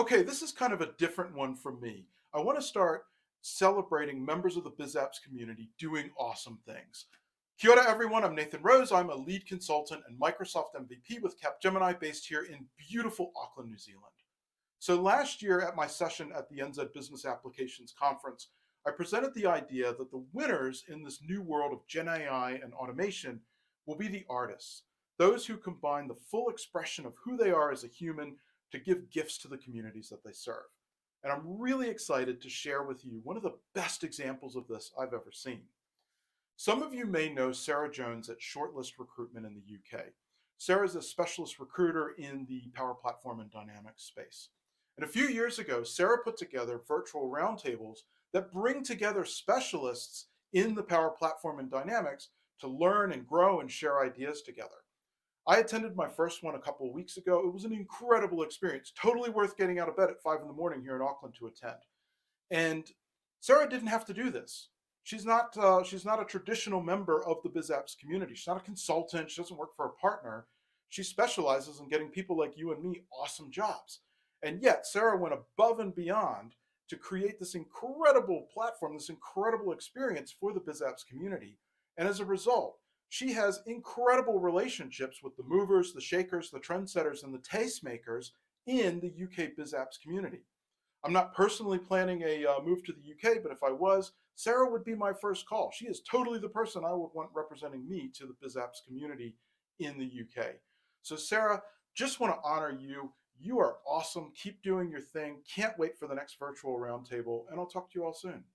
Okay, this is kind of a different one from me. I want to start celebrating members of the BizApps community doing awesome things. Kia ora, everyone. I'm Nathan Rose. I'm a lead consultant and Microsoft MVP with Capgemini based here in beautiful Auckland, New Zealand. So last year at my session at the NZ Business Applications Conference, I presented the idea that the winners in this new world of Gen AI and automation will be the artists, those who combine the full expression of who they are as a human to give gifts to the communities that they serve. And I'm really excited to share with you one of the best examples of this I've ever seen. Some of you may know Sarah Jones at Shortlist Recruitment in the UK. Sarah is a specialist recruiter in the Power Platform and Dynamics space. And a few years ago, Sarah put together virtual roundtables that bring together specialists in the Power Platform and Dynamics to learn and grow and share ideas together. I attended my first one a couple of weeks ago. It was an incredible experience, totally worth getting out of bed at 5 in the morning here in Auckland to attend. And Sarah didn't have to do this. She's not a traditional member of the BizApps community. She's not a consultant. She doesn't work for a partner. She specializes in getting people like you and me awesome jobs. And yet, Sarah went above and beyond to create this incredible platform, this incredible experience for the BizApps community. And as a result, she has incredible relationships with the movers, the shakers, the trendsetters, and the tastemakers in the UK BizApps community. I'm not personally planning a move to the UK, but if I was, Sarah would be my first call. She is totally the person I would want representing me to the BizApps community in the UK. So, Sarah, just want to honor you. You are awesome. Keep doing your thing. Can't wait for the next virtual roundtable, and I'll talk to you all soon.